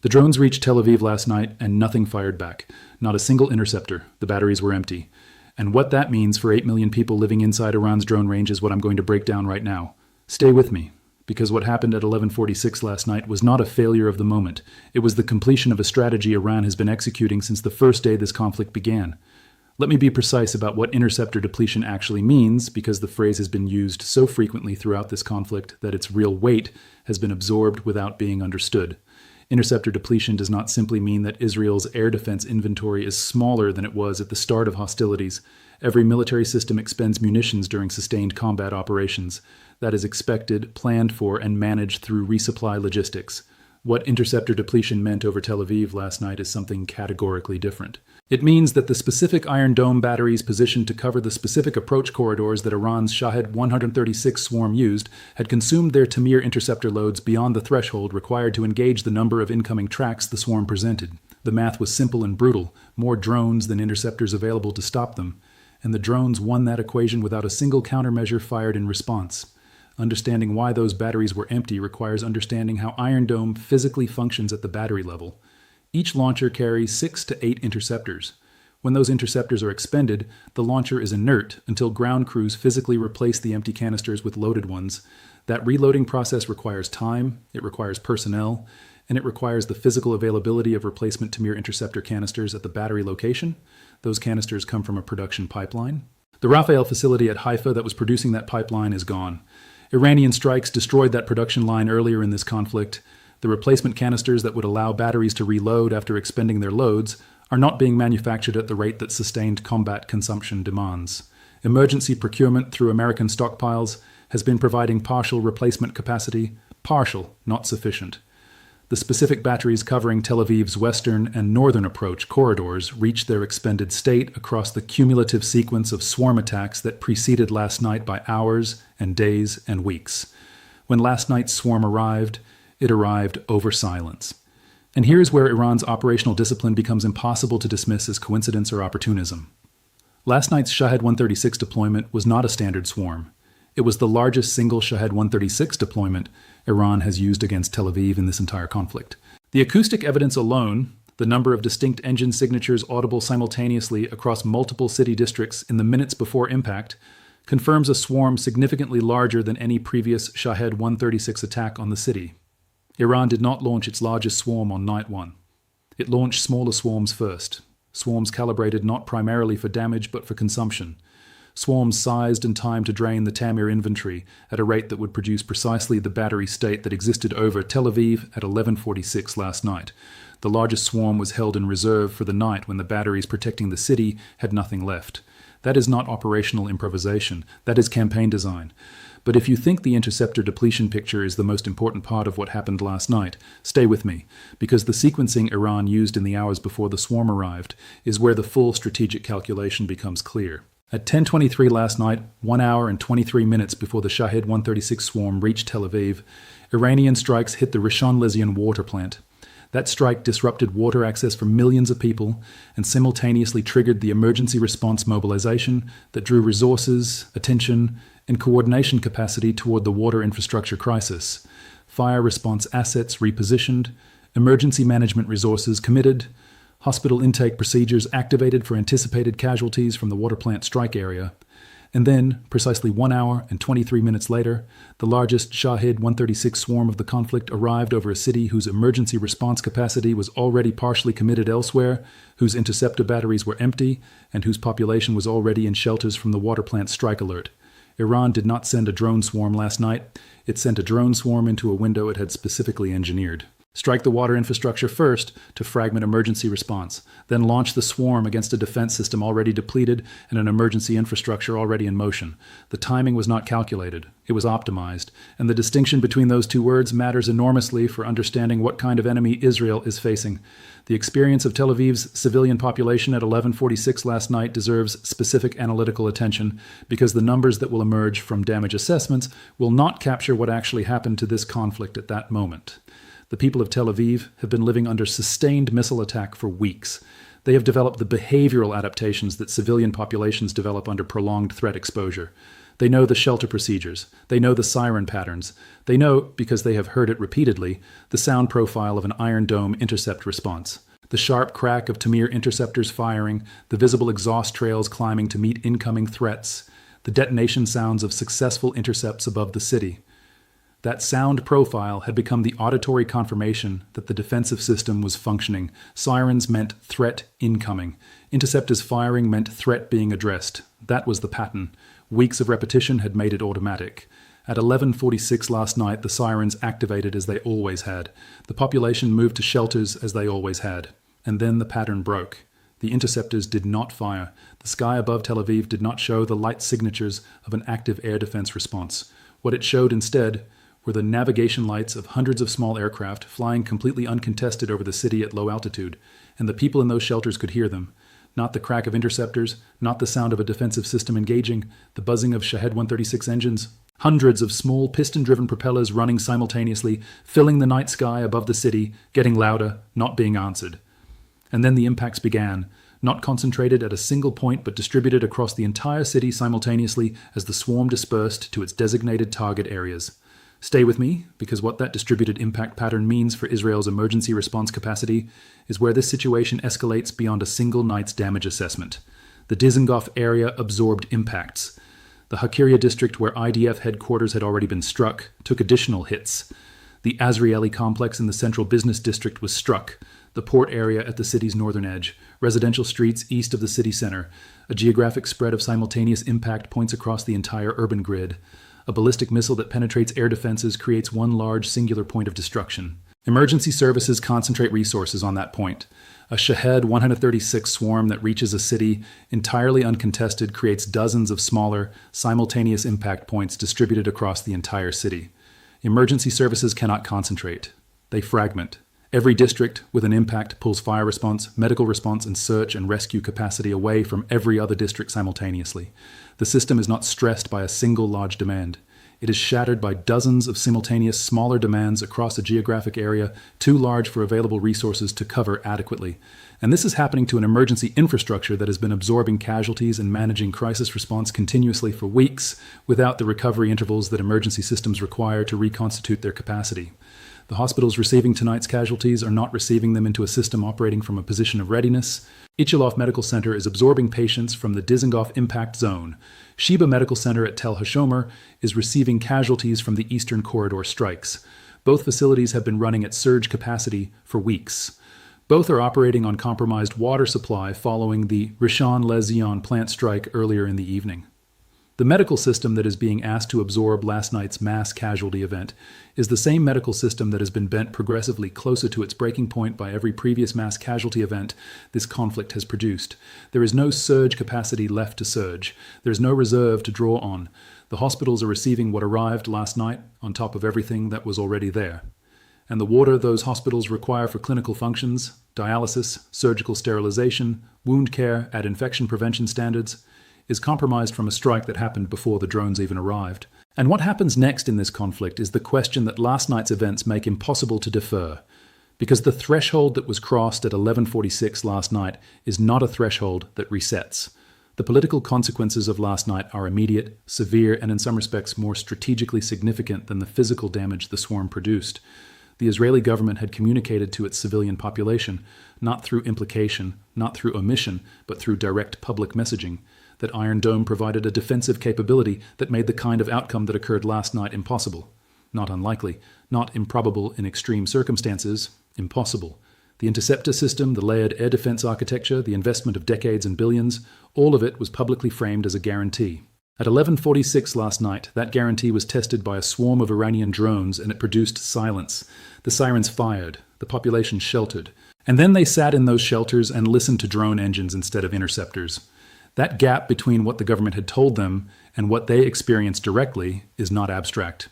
The drones reached Tel Aviv last night and nothing fired back. Not a single interceptor. The batteries were empty. And what that means for 8 million people living inside Iran's drone range is what I'm going to break down right now. Stay with me, because what happened at 11:46 last night was not a failure of the moment. It was the completion of a strategy Iran has been executing since the first day this conflict began. Let me be precise about what interceptor depletion actually means, because the phrase has been used so frequently throughout this conflict that its real weight has been absorbed without being understood. Interceptor depletion does not simply mean that Israel's air defense inventory is smaller than it was at the start of hostilities. Every military system expends munitions during sustained combat operations. That is expected, planned for, and managed through resupply logistics. What interceptor depletion meant over Tel Aviv last night is something categorically different. It means that the specific Iron Dome batteries positioned to cover the specific approach corridors that Iran's Shahed-136 swarm used had consumed their Tamir interceptor loads beyond the threshold required to engage the number of incoming tracks the swarm presented. The math was simple and brutal, more drones than interceptors available to stop them, and the drones won that equation without a single countermeasure fired in response. Understanding why those batteries were empty requires understanding how Iron Dome physically functions at the battery level. Each launcher carries 6 to 8 interceptors. When those interceptors are expended, the launcher is inert until ground crews physically replace the empty canisters with loaded ones. That reloading process requires time, it requires personnel, and it requires the physical availability of replacement Tamir interceptor canisters at the battery location. Those canisters come from a production pipeline. The Rafael facility at Haifa that was producing that pipeline is gone. Iranian strikes destroyed that production line earlier in this conflict. The replacement canisters that would allow batteries to reload after expending their loads are not being manufactured at the rate that sustained combat consumption demands. Emergency procurement through American stockpiles has been providing partial replacement capacity, partial, not sufficient. The specific batteries covering Tel Aviv's western and northern approach corridors reached their expended state across the cumulative sequence of swarm attacks that preceded last night by hours and days and weeks. When last night's swarm arrived, it arrived over silence. And here's where Iran's operational discipline becomes impossible to dismiss as coincidence or opportunism. Last night's Shahed-136 deployment was not a standard swarm. It was the largest single Shahed-136 deployment Iran has used against Tel Aviv in this entire conflict. The acoustic evidence alone, the number of distinct engine signatures audible simultaneously across multiple city districts in the minutes before impact, confirms a swarm significantly larger than any previous Shahed-136 attack on the city. Iran did not launch its largest swarm on night one. It launched smaller swarms first, swarms calibrated not primarily for damage but for consumption, swarms sized and timed to drain the Tamir inventory at a rate that would produce precisely the battery state that existed over Tel Aviv at 11:46 last night. The largest swarm was held in reserve for the night when the batteries protecting the city had nothing left. That is not operational improvisation, that is campaign design. But if you think the interceptor depletion picture is the most important part of what happened last night, stay with me, because the sequencing Iran used in the hours before the swarm arrived is where the full strategic calculation becomes clear. At 10:23 last night, 1 hour and 23 minutes before the Shahed-136 swarm reached Tel Aviv, Iranian strikes hit the Rishon LeZion water plant. That strike disrupted water access for millions of people and simultaneously triggered the emergency response mobilization that drew resources, attention, and coordination capacity toward the water infrastructure crisis. Fire response assets repositioned, emergency management resources committed, hospital intake procedures activated for anticipated casualties from the water plant strike area. And then, precisely 1 hour and 23 minutes later, the largest Shahed-136 swarm of the conflict arrived over a city whose emergency response capacity was already partially committed elsewhere, whose interceptor batteries were empty, and whose population was already in shelters from the water plant strike alert. Iran did not send a drone swarm last night. It sent a drone swarm into a window it had specifically engineered. Strike the water infrastructure first to fragment emergency response, then launch the swarm against a defense system already depleted and an emergency infrastructure already in motion. The timing was not calculated, it was optimized, and the distinction between those two words matters enormously for understanding what kind of enemy Israel is facing. The experience of Tel Aviv's civilian population at 11:46 last night deserves specific analytical attention, because the numbers that will emerge from damage assessments will not capture what actually happened to this conflict at that moment. The people of Tel Aviv have been living under sustained missile attack for weeks. They have developed the behavioral adaptations that civilian populations develop under prolonged threat exposure. They know the shelter procedures. They know the siren patterns. They know, because they have heard it repeatedly, the sound profile of an Iron Dome intercept response. The sharp crack of Tamir interceptors firing, the visible exhaust trails climbing to meet incoming threats, the detonation sounds of successful intercepts above the city. That sound profile had become the auditory confirmation that the defensive system was functioning. Sirens meant threat incoming. Interceptors firing meant threat being addressed. That was the pattern. Weeks of repetition had made it automatic. At 11:46 last night, the sirens activated as they always had. The population moved to shelters as they always had. And then the pattern broke. The interceptors did not fire. The sky above Tel Aviv did not show the light signatures of an active air defense response. What it showed instead were the navigation lights of hundreds of small aircraft flying completely uncontested over the city at low altitude, and the people in those shelters could hear them. Not the crack of interceptors, not the sound of a defensive system engaging, the buzzing of Shahed-136 engines. Hundreds of small piston-driven propellers running simultaneously, filling the night sky above the city, getting louder, not being answered. And then the impacts began, not concentrated at a single point but distributed across the entire city simultaneously as the swarm dispersed to its designated target areas. Stay with me, because what that distributed impact pattern means for Israel's emergency response capacity is where this situation escalates beyond a single night's damage assessment. The Dizengoff area absorbed impacts. The Hakiria district, where IDF headquarters had already been struck, took additional hits. The Azrieli complex in the central business district was struck. The port area at the city's northern edge, residential streets east of the city center. A geographic spread of simultaneous impact points across the entire urban grid. A ballistic missile that penetrates air defenses creates one large singular point of destruction. Emergency services concentrate resources on that point. A Shahed-136 swarm that reaches a city entirely uncontested creates dozens of smaller, simultaneous impact points distributed across the entire city. Emergency services cannot concentrate. They fragment. Every district with an impact pulls fire response, medical response, and search and rescue capacity away from every other district simultaneously. The system is not stressed by a single large demand. It is shattered by dozens of simultaneous smaller demands across a geographic area too large for available resources to cover adequately. And this is happening to an emergency infrastructure that has been absorbing casualties and managing crisis response continuously for weeks without the recovery intervals that emergency systems require to reconstitute their capacity. The hospitals receiving tonight's casualties are not receiving them into a system operating from a position of readiness. Ichilov Medical Center is absorbing patients from the Dizengoff impact zone. Sheba Medical Center at Tel Hashomer is receiving casualties from the Eastern Corridor strikes. Both facilities have been running at surge capacity for weeks. Both are operating on compromised water supply following the Rishon LeZion plant strike earlier in the evening. The medical system that is being asked to absorb last night's mass casualty event is the same medical system that has been bent progressively closer to its breaking point by every previous mass casualty event this conflict has produced. There is no surge capacity left to surge. There is no reserve to draw on. The hospitals are receiving what arrived last night on top of everything that was already there. And the water those hospitals require for clinical functions, dialysis, surgical sterilization, wound care at infection prevention standards, is compromised from a strike that happened before the drones even arrived. And what happens next in this conflict is the question that last night's events make impossible to defer. Because the threshold that was crossed at 11:46 last night is not a threshold that resets. The political consequences of last night are immediate, severe, and in some respects more strategically significant than the physical damage the swarm produced. The Israeli government had communicated to its civilian population, not through implication, not through omission, but through direct public messaging, that Iron Dome provided a defensive capability that made the kind of outcome that occurred last night impossible. Not unlikely, not improbable in extreme circumstances, impossible. The interceptor system, the layered air defense architecture, the investment of decades and billions, all of it was publicly framed as a guarantee. At 11:46 last night, that guarantee was tested by a swarm of Iranian drones and it produced silence. The sirens fired, the population sheltered. And then they sat in those shelters and listened to drone engines instead of interceptors. That gap between what the government had told them and what they experienced directly is not abstract.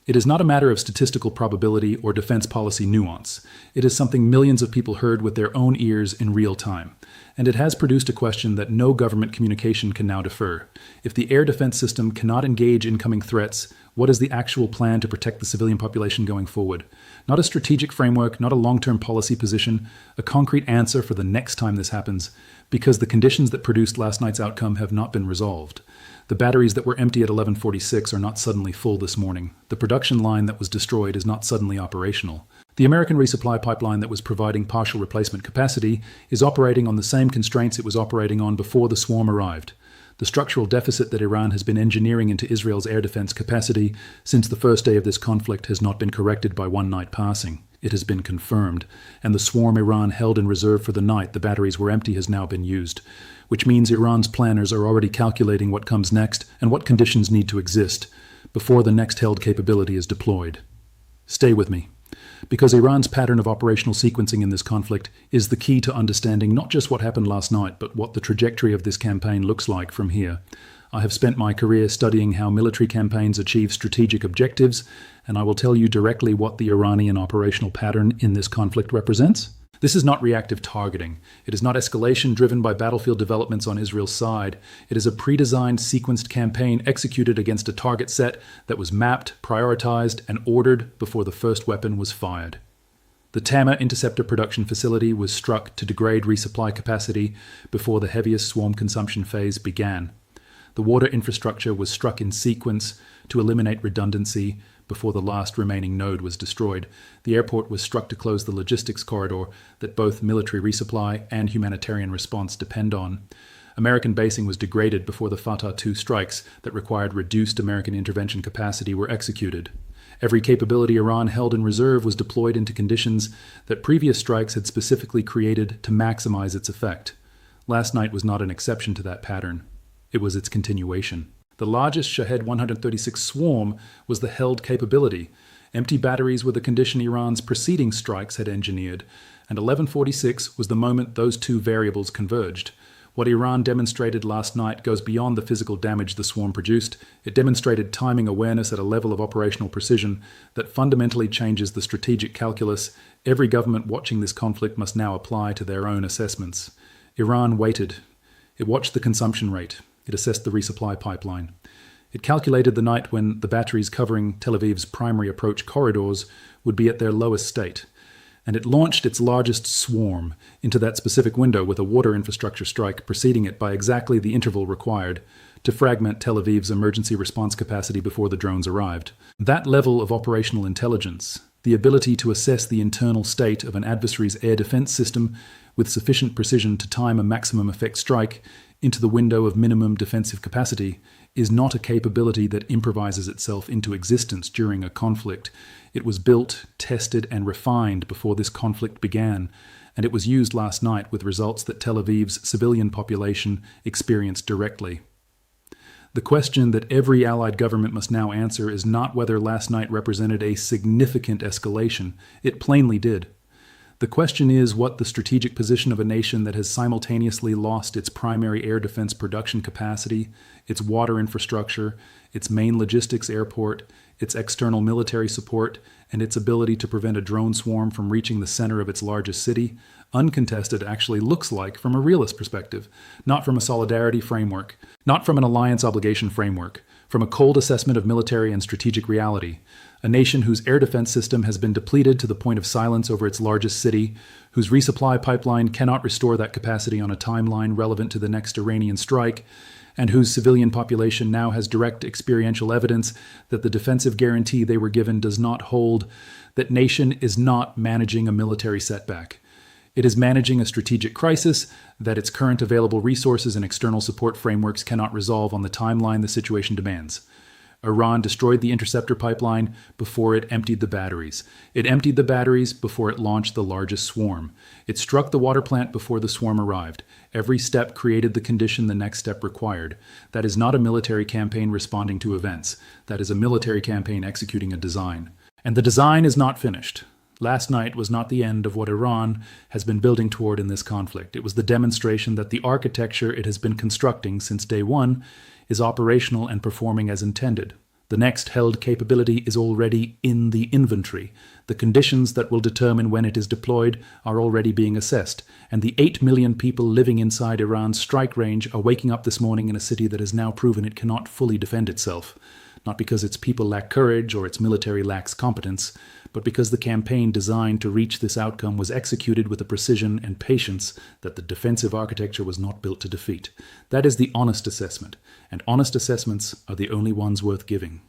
It is not a matter of statistical probability or defense policy nuance. It is something millions of people heard with their own ears in real time. And it has produced a question that no government communication can now defer. If the air defense system cannot engage incoming threats, What is the actual plan to protect the civilian population going forward? Not a strategic framework, not a long-term policy position, a concrete answer for the next time this happens, because the conditions that produced last night's outcome have not been resolved. The batteries that were empty at 11:46 are not suddenly full this morning. The production line that was destroyed is not suddenly operational. The American resupply pipeline that was providing partial replacement capacity is operating on the same constraints it was operating on before the swarm arrived. The structural deficit that Iran has been engineering into Israel's air defense capacity since the first day of this conflict has not been corrected by one night passing. It has been confirmed, and the swarm Iran held in reserve for the night the batteries were empty has now been used, which means Iran's planners are already calculating what comes next and what conditions need to exist before the next held capability is deployed. Stay with me, because Iran's pattern of operational sequencing in this conflict is the key to understanding not just what happened last night, but what the trajectory of this campaign looks like from here. I have spent my career studying how military campaigns achieve strategic objectives, and I will tell you directly what the Iranian operational pattern in this conflict represents. This is not reactive targeting. It is not escalation driven by battlefield developments on Israel's side. It is a pre-designed, sequenced campaign executed against a target set that was mapped, prioritized, and ordered before the first weapon was fired. The Tamir interceptor production facility was struck to degrade resupply capacity before the heaviest swarm consumption phase began. The water infrastructure was struck in sequence to eliminate redundancy before the last remaining node was destroyed. The airport was struck to close the logistics corridor that both military resupply and humanitarian response depend on. American basing was degraded before the Fatah II strikes that required reduced American intervention capacity were executed. Every capability Iran held in reserve was deployed into conditions that previous strikes had specifically created to maximize its effect. Last night was not an exception to that pattern. It was its continuation. The largest Shahed-136 swarm was the held capability. Empty batteries were the condition Iran's preceding strikes had engineered, and 11:46 was the moment those two variables converged. What Iran demonstrated last night goes beyond the physical damage the swarm produced. It demonstrated timing awareness at a level of operational precision that fundamentally changes the strategic calculus every government watching this conflict must now apply to their own assessments. Iran waited. It watched the consumption rate. It assessed the resupply pipeline. It calculated the night when the batteries covering Tel Aviv's primary approach corridors would be at their lowest state. And it launched its largest swarm into that specific window with a water infrastructure strike preceding it by exactly the interval required to fragment Tel Aviv's emergency response capacity before the drones arrived. That level of operational intelligence, the ability to assess the internal state of an adversary's air defense system with sufficient precision to time a maximum effect strike into the window of minimum defensive capacity, is not a capability that improvises itself into existence during a conflict. It was built, tested, and refined before this conflict began, and it was used last night with results that Tel Aviv's civilian population experienced directly. The question that every allied government must now answer is not whether last night represented a significant escalation. It plainly did. The question is what the strategic position of a nation that has simultaneously lost its primary air defense production capacity, its water infrastructure, its main logistics airport, its external military support, and its ability to prevent a drone swarm from reaching the center of its largest city, uncontested actually looks like from a realist perspective, not from a solidarity framework, not from an alliance obligation framework, from a cold assessment of military and strategic reality. A nation whose air defense system has been depleted to the point of silence over its largest city, whose resupply pipeline cannot restore that capacity on a timeline relevant to the next Iranian strike, and whose civilian population now has direct experiential evidence that the defensive guarantee they were given does not hold, that nation is not managing a military setback. It is managing a strategic crisis that its current available resources and external support frameworks cannot resolve on the timeline the situation demands. Iran destroyed the interceptor pipeline before it emptied the batteries. It emptied the batteries before it launched the largest swarm. It struck the water plant before the swarm arrived. Every step created the condition the next step required. That is not a military campaign responding to events. That is a military campaign executing a design. And the design is not finished. Last night was not the end of what Iran has been building toward in this conflict. It was the demonstration that the architecture it has been constructing since day one is operational and performing as intended. The next held capability is already in the inventory. The conditions that will determine when it is deployed are already being assessed, and the 8 million people living inside Iran's strike range are waking up this morning in a city that has now proven it cannot fully defend itself. not because its people lack courage or its military lacks competence, but because the campaign designed to reach this outcome was executed with a precision and patience that the defensive architecture was not built to defeat. That is the honest assessment, and honest assessments are the only ones worth giving.